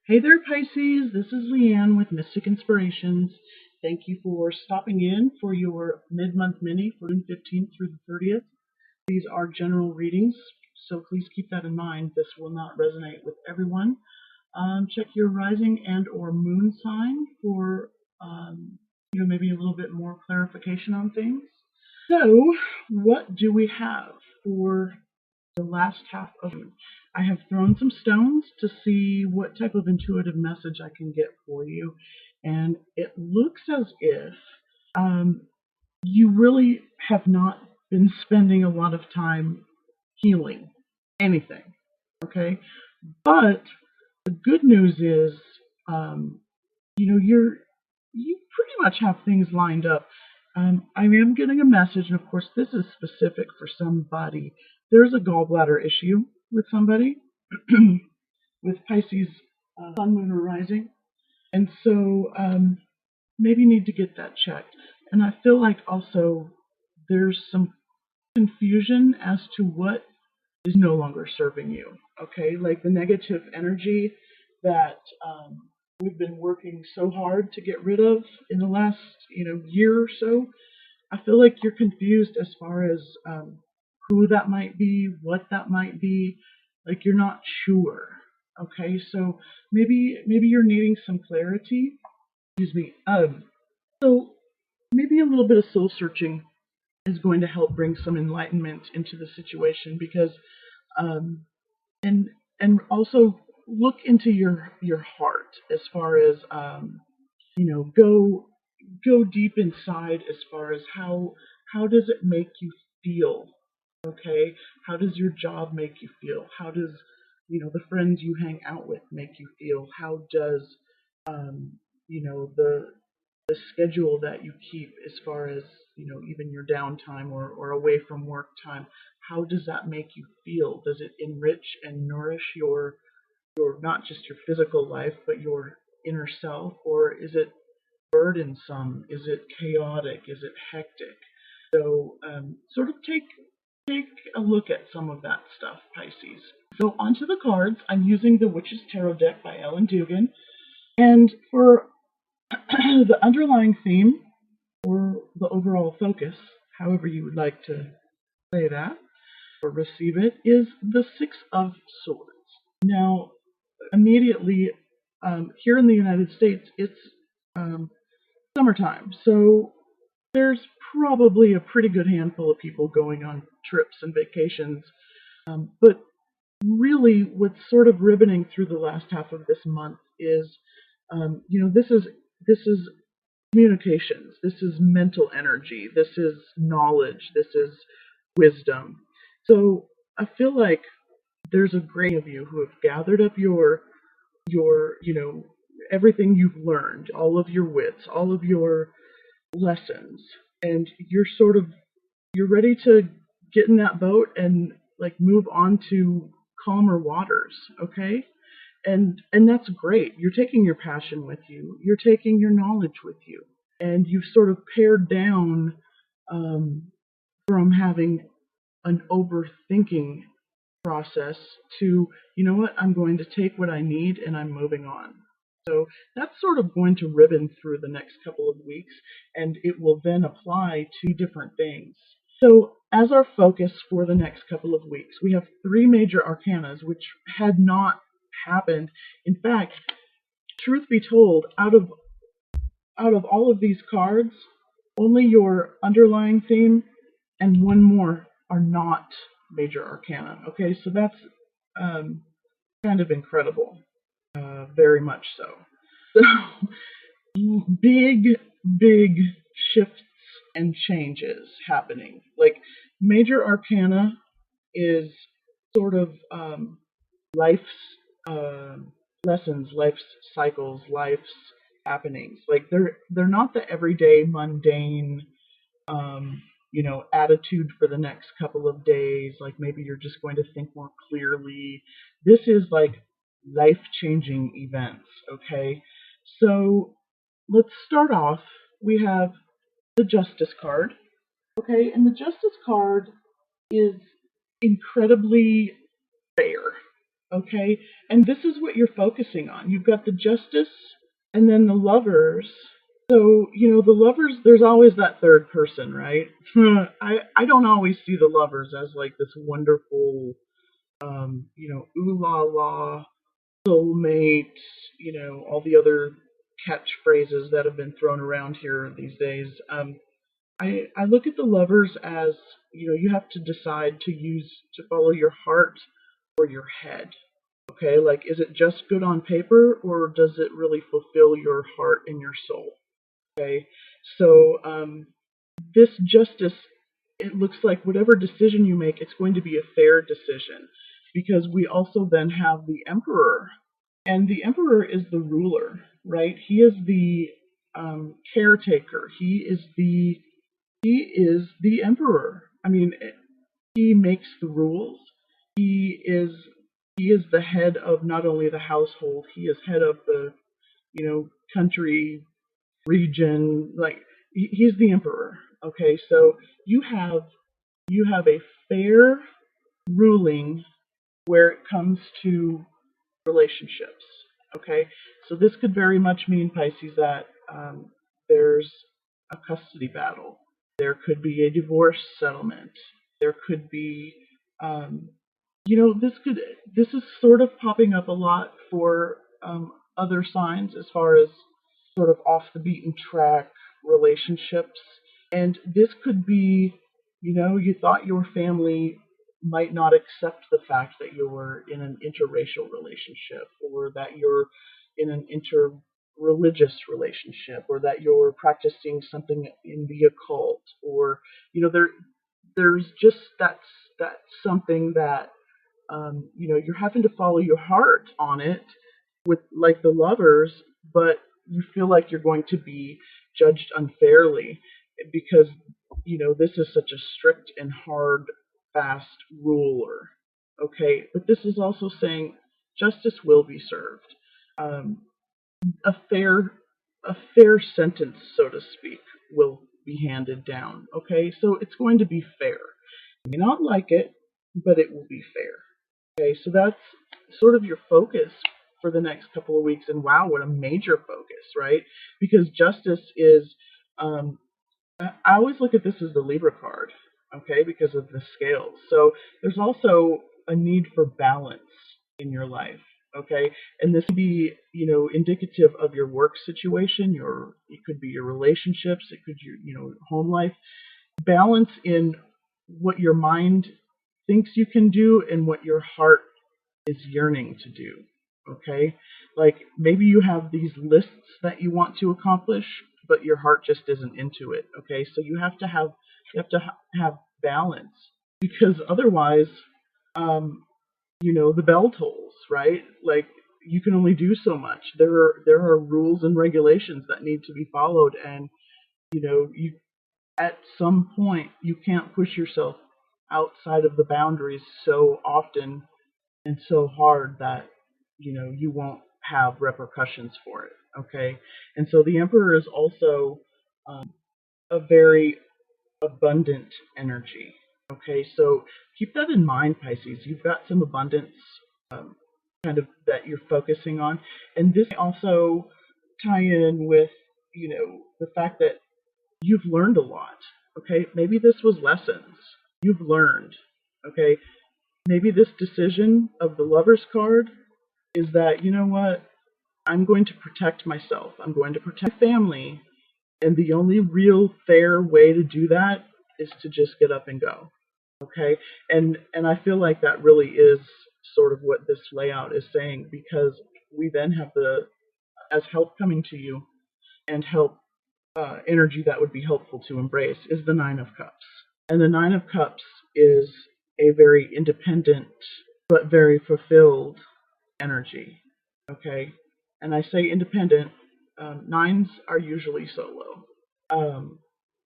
Hey there, Pisces. This is Leanne with Mystic Inspirations. Thank you for stopping in for your mid-month mini for June 15th through the 30th. These are general readings, so please keep that in mind. This will not resonate with everyone. Check your rising and or moon sign for maybe a little bit more clarification on things. So, what do we have for the last half of June? I have thrown some stones to see what type of intuitive message I can get for you, and it looks as if you really have not been spending a lot of time healing anything, okay? But the good news is, you pretty much have things lined up. I am getting a message, and of course, this is specific for somebody. There's a gallbladder issue with somebody with Pisces sun, moon, or rising, and so maybe need to get that checked. And I feel like also there's some confusion as to what is no longer serving you. Okay, like the negative energy that we've been working so hard to get rid of in the last year or so. I feel like you're confused as far as who that might be, what that might be. Like you're not sure. Okay, so maybe you're needing some clarity. Excuse me. So maybe a little bit of soul searching is going to help bring some enlightenment into the situation, because and also look into your heart as far as go deep inside as far as how does it make you feel. Okay, how does your job make you feel? How does the friends you hang out with make you feel? How does the schedule that you keep as far as even your downtime or away from work time, how does that make you feel? Does it enrich and nourish your not just your physical life but your inner self, or is it burdensome? Is it chaotic? Is it hectic? So sort of take a look at some of that stuff, Pisces. So onto the cards. I'm using the Witch's Tarot deck by Ellen Dugan, and for the underlying theme, or the overall focus, however you would like to say that or receive it, is the Six of Swords. Now, immediately, here in the United States, it's summertime, so there's probably a pretty good handful of people going on trips and vacations. But really, what's sort of ribboning through the last half of this month is, this is communications, this is mental energy, this is knowledge, this is wisdom. So I feel like there's a great of you who have gathered up your everything you've learned, all of your wits, all of your lessons, and you're ready to get in that boat and like move on to calmer waters. Okay, and that's great. You're taking your passion with you, you're taking your knowledge with you, and you've sort of pared down from having an overthinking process to, I'm going to take what I need and I'm moving on. So that's sort of going to ribbon through the next couple of weeks, and it will then apply to different things. So as our focus for the next couple of weeks, we have three major arcanas, which had not happened. In fact, truth be told, out of all of these cards, only your underlying theme and one more are not major arcana. Okay, so that's kind of incredible, very much so. So big shifts and changes happening. Like major arcana is sort of life's lessons, life's cycles, life's happenings. Like they're not the everyday mundane attitude for the next couple of days. Like maybe you're just going to think more clearly. This is like life-changing events. Okay, so let's start off. We have the Justice card. Okay, and the Justice card is incredibly fair. Okay? And this is what you're focusing on. You've got the Justice and then the Lovers. So, the Lovers, there's always that third person, right? I don't always see the Lovers as like this wonderful, ooh la la, soulmate, all the other catchphrases that have been thrown around here these days. I look at the Lovers as, you have to decide to follow your heart or your head. Okay, like, is it just good on paper, or does it really fulfill your heart and your soul? Okay, so this Justice, it looks like whatever decision you make, it's going to be a fair decision, because we also then have the Emperor, and the Emperor is the ruler, right? He is the caretaker. He is the Emperor. I mean, he makes the rules. He is the head of not only the household, he is head of the, country, region, like, he's the Emperor. Okay, so you have a fair ruling where it comes to relationships. Okay, so this could very much mean, Pisces, that there's a custody battle. There could be a divorce settlement. There could be, um, this is sort of popping up a lot for other signs as far as sort of off the beaten track relationships. And this could be, you thought your family might not accept the fact that you're in an interracial relationship, or that you're in an interreligious relationship, or that you're practicing something in the occult, or there's just that's something that you're having to follow your heart on it with, like, the Lovers, but you feel like you're going to be judged unfairly because this is such a strict and hard, fast ruler. Okay, but this is also saying justice will be served. Um, a fair a fair sentence, so to speak, will be handed down. Okay, so it's going to be fair. You may not like it, but it will be fair. Okay, so that's sort of your focus for the next couple of weeks. And wow, what a major focus, right? Because justice is, I always look at this as the Libra card, okay, because of the scales. So there's also a need for balance in your life, okay? And this could be, indicative of your work situation, it could be your relationships, it could be your, home life. Balance in what your mind thinks you can do and what your heart is yearning to do. Okay, like, maybe you have these lists that you want to accomplish, but your heart just isn't into it. Okay, so you have to have balance, because otherwise, the bell tolls, right? Like, you can only do so much. There are rules and regulations that need to be followed, and you at some point you can't push yourself outside of the boundaries so often and so hard that you won't have repercussions for it. Okay, and so the Emperor is also a very abundant energy. Okay, so keep that in mind, Pisces. You've got some abundance, um, kind of, that you're focusing on, and this also tie in with the fact that you've learned a lot. Okay, maybe this was lessons you've learned. Okay, maybe this decision of the Lover's card is that, what, I'm going to protect myself, I'm going to protect family, and the only real fair way to do that is to just get up and go. Okay, and I feel like that really is sort of what this layout is saying, because we then have as help coming to you, and help, energy that would be helpful to embrace, is the Nine of Cups. And the Nine of Cups is a very independent but very fulfilled energy. Okay, and I say independent. Nines are usually solo. Um,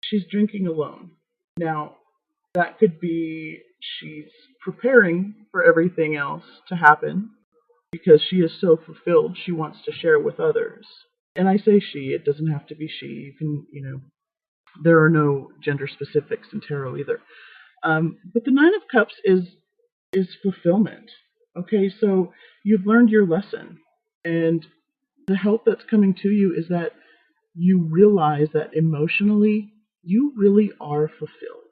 she's drinking alone. Now, that could be she's preparing for everything else to happen because she is so fulfilled. She wants to share with others. And I say she. It doesn't have to be she. You can, there are no gender specifics in tarot either. But the Nine of Cups is fulfillment. Okay, so you've learned your lesson, and the help that's coming to you is that you realize that emotionally you really are fulfilled.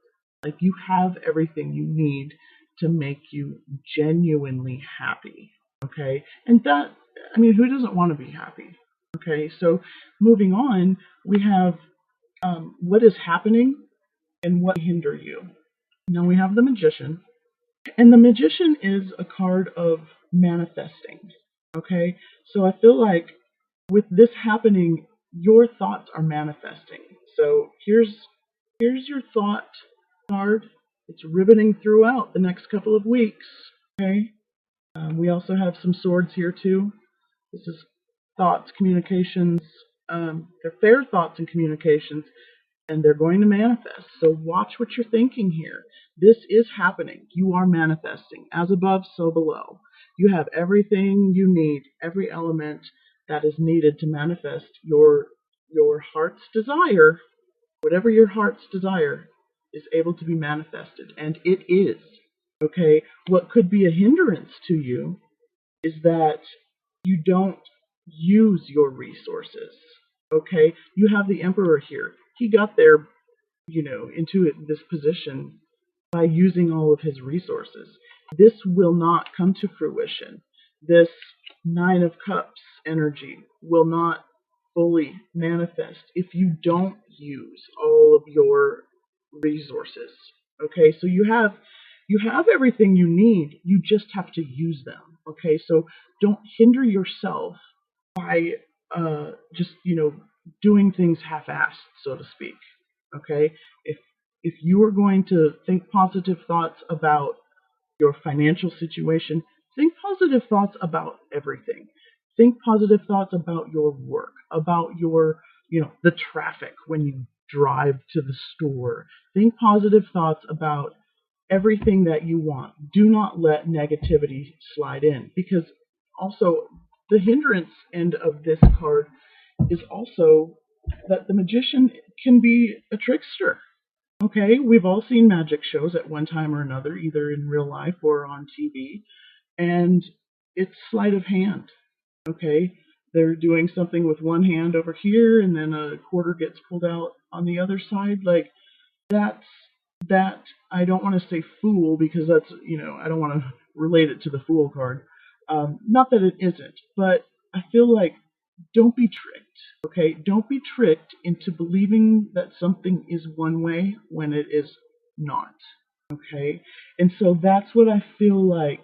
Like you have everything you need to make you genuinely happy. Okay, and that, I mean, who doesn't want to be happy? Okay, so moving on, we have what is happening and what hinder you. Now we have the Magician, and the Magician is a card of manifesting. Okay, so I feel like with this happening, your thoughts are manifesting. So here's your thought card. It's riveting throughout the next couple of weeks. Okay. We also have some swords here too. This is thoughts, communications. They're fair thoughts and communications, and they're going to manifest. So watch what you're thinking here. This is happening. You are manifesting. As above, so below. You have everything you need, every element that is needed to manifest your heart's desire. Whatever your heart's desire is able to be manifested, and it is. Okay? What could be a hindrance to you is that you don't use your resources. Okay? You have the Emperor here. He got there, into this position by using all of his resources. This will not come to fruition. This Nine of Cups energy will not fully manifest if you don't use all of your resources. Okay, so you have everything you need. You just have to use them. Okay, so don't hinder yourself by just doing things half-assed, so to speak. Okay, if you are going to think positive thoughts about your financial situation, think positive thoughts about everything. Think positive thoughts about your work, about your, the traffic when you drive to the store. Think positive thoughts about everything that you want. Do not let negativity slide in, because also the hindrance end of this card is also that the Magician can be a trickster. Okay, we've all seen magic shows at one time or another, either in real life or on TV, and it's sleight of hand. Okay, they're doing something with one hand over here, and then a quarter gets pulled out on the other side. Like that's that. I don't want to say fool, because that's, I don't want to relate it to the Fool card. Not that it isn't, but I feel like don't be tricked. Okay, don't be tricked into believing that something is one way when it is not. Okay, and so that's what I feel like.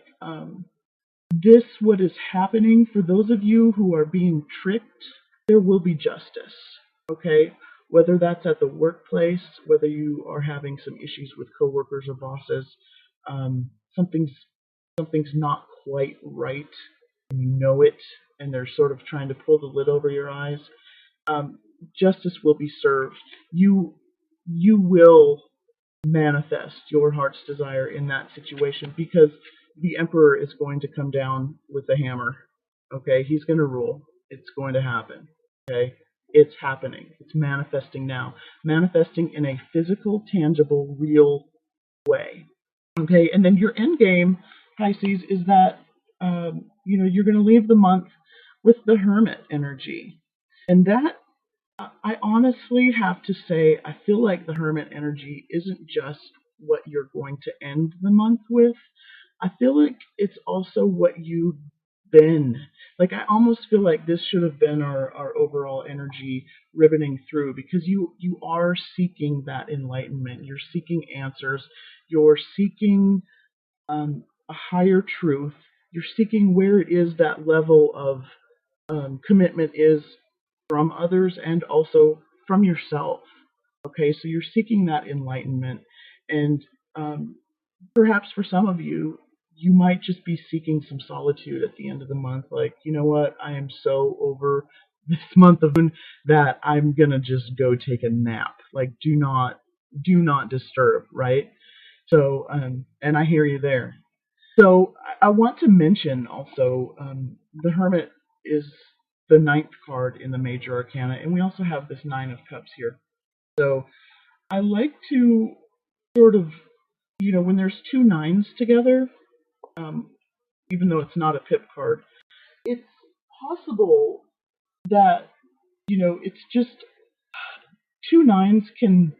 What is happening for those of you who are being tricked, there will be justice. Okay, whether that's at the workplace, whether you are having some issues with coworkers or bosses, something's not quite right, and you know it, and they're sort of trying to pull the lid over your eyes. Justice will be served. You will manifest your heart's desire in that situation, because the Emperor is going to come down with the hammer. Okay, he's going to rule. It's going to happen. Okay, it's happening. It's manifesting now. Manifesting in a physical, tangible, real way. Okay, and then your end game, Pisces, is that you're going to leave the month with the Hermit energy, and that, I honestly have to say, I feel like the Hermit energy isn't just what you're going to end the month with. I feel like it's also what you've been. Like, I almost feel like this should have been our overall energy riveting through, because you are seeking that enlightenment. You're seeking answers. You're seeking a higher truth. You're seeking where it is that level of commitment is from others and also from yourself. Okay, so you're seeking that enlightenment, and perhaps for some of you, you might just be seeking some solitude at the end of the month. Like, you know what, I am so over this month of June that I'm gonna just go take a nap. Like, do not disturb, right? So, and I hear you there. So I want to mention also, the Hermit is the ninth card in the Major Arcana, and we also have this Nine of Cups here. So I like to sort of, when there's two nines together, um, even though it's not a pip card. It's possible that, it's just two nines can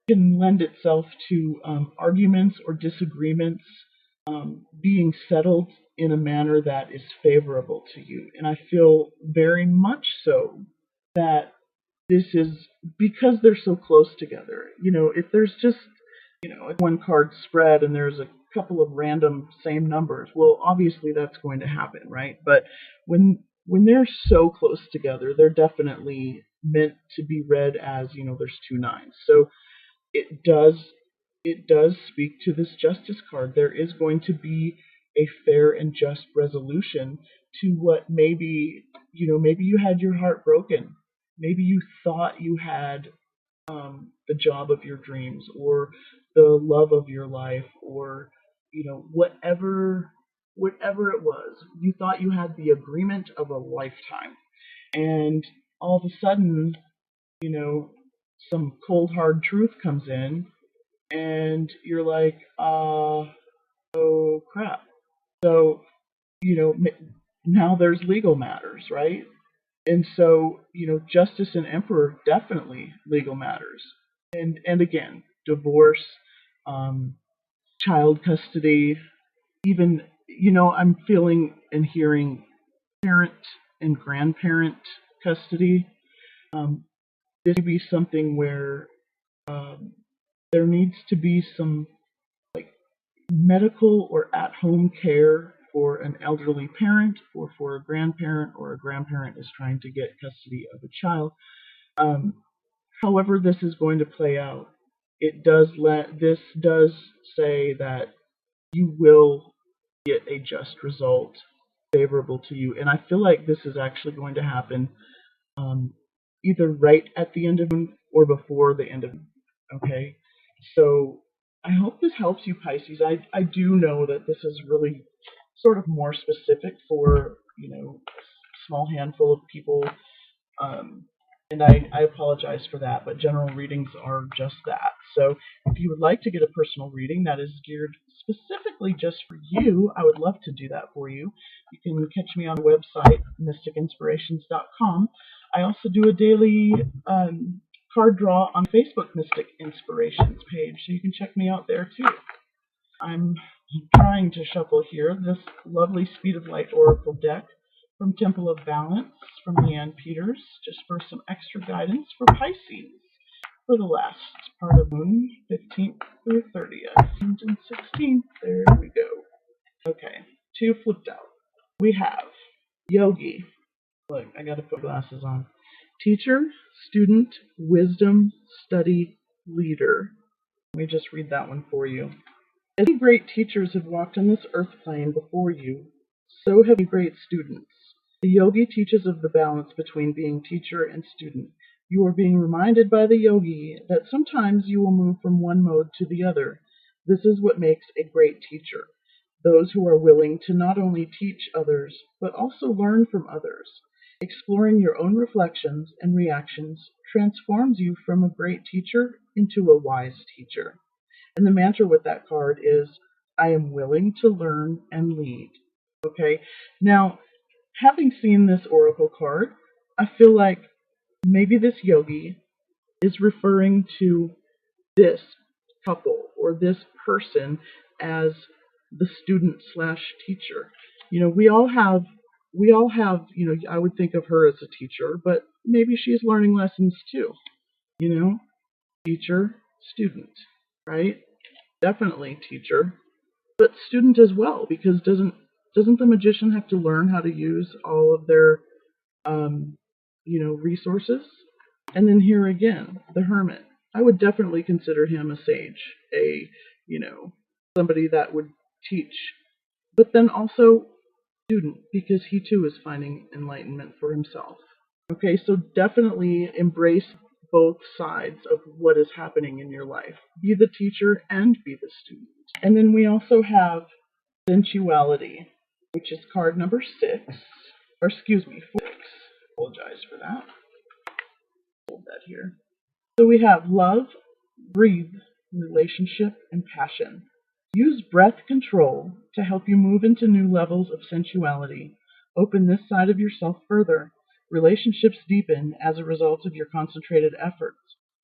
lend itself to arguments or disagreements being settled in a manner that is favorable to you. And I feel very much so that this is because they're so close together. If there's just, a one card spread and there's a couple of random same numbers, well, obviously that's going to happen, right? But when they're so close together, they're definitely meant to be read as, there's two nines. So it does speak to this justice card. There is going to be a fair and just resolution to what maybe you had your heart broken. Maybe you thought you had the job of your dreams or the love of your life, or whatever it was. You thought you had the agreement of a lifetime, and all of a sudden, some cold hard truth comes in, and you're like, oh crap. So, now there's legal matters, right? And so, justice and emperor, definitely legal matters. And again, divorce, child custody, even, I'm feeling and hearing parent and grandparent custody. This may be something where there needs to be some medical or at-home care for an elderly parent, or for a grandparent, or a grandparent is trying to get custody of a child. However this is going to play out, this does say that you will get a just result favorable to you. And I feel like this is actually going to happen either right at the end of June or before the end of June. Okay? So I hope this helps you, Pisces. I do know that this is really sort of more specific for, a small handful of people. And I apologize for that, but general readings are just that. So if you would like to get a personal reading that is geared specifically just for you, I would love to do that for you. You can catch me on the website, mysticinspirations.com. I also do a daily card draw on Facebook Mystic Inspirations page, so you can check me out there too. I'm trying to shuffle here this lovely Speed of Light Oracle deck from Temple of Balance from Leanne Peters, just for some extra guidance for Pisces for the last part of Moon, 15th through 30th, and 16th. There we go. Okay, two flipped out. We have Yogi. Look, I gotta put glasses on. Teacher, student, wisdom, study, leader. Let me just read that one for you. As many great teachers have walked on this earth plane before you, so have great students. The yogi teaches of the balance between being teacher and student. You are being reminded by the yogi that sometimes you will move from one mode to the other. This is what makes a great teacher. Those who are willing to not only teach others, but also learn from others. Exploring your own reflections and reactions transforms you from a great teacher into a wise teacher. And the mantra with that card is, I am willing to learn and lead. Okay, now, having seen this oracle card, I feel like maybe this yogi is referring to this couple or this person as the student slash teacher. We all have, I would think of her as a teacher, but maybe she's learning lessons too. Teacher, student, right? Definitely teacher, but student as well, because doesn't the magician have to learn how to use all of their resources? And then here again, the hermit. I would definitely consider him a sage, somebody that would teach, but then also student, because he too is finding enlightenment for himself. Okay, so definitely embrace both sides of what is happening in your life. Be the teacher and be the student. And then we also have sensuality, which is card number 6, or excuse me, 4. Apologize for that. Hold that here. So we have love, breathe, relationship, and passion. Use breath control to help you move into new levels of sensuality. Open this side of yourself further. Relationships deepen as a result of your concentrated efforts.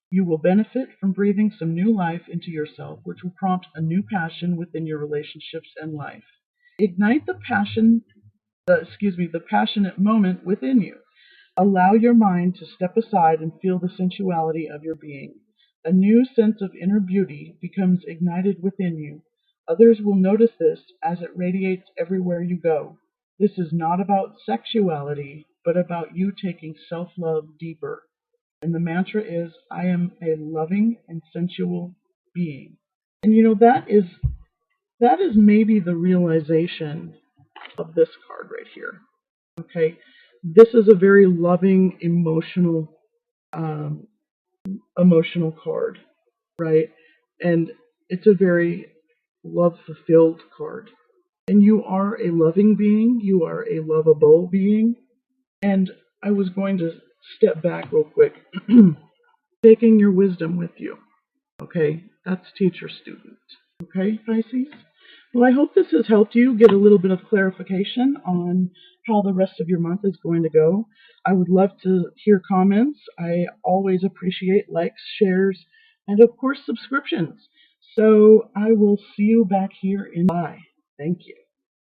You will benefit from breathing some new life into yourself, which will prompt a new passion within your relationships and life. Ignite the passionate moment within you. Allow your mind to step aside and feel the sensuality of your being. A new sense of inner beauty becomes ignited within you. Others will notice this as it radiates everywhere you go. This is not about sexuality, but about you taking self-love deeper. And the mantra is, I am a loving and sensual being. And that is maybe the realization of this card right here. Okay, this is a very loving, um, emotional card, right? And it's a very love-fulfilled card. And you are a loving being. You are a lovable being. And I was going to step back real quick, taking your wisdom with you. Okay, that's teacher student. Okay, Pisces? Well, I hope this has helped you get a little bit of clarification on how the rest of your month is going to go. I would love to hear comments. I always appreciate likes, shares, and of course subscriptions. So I will see you back here in July. Thank you.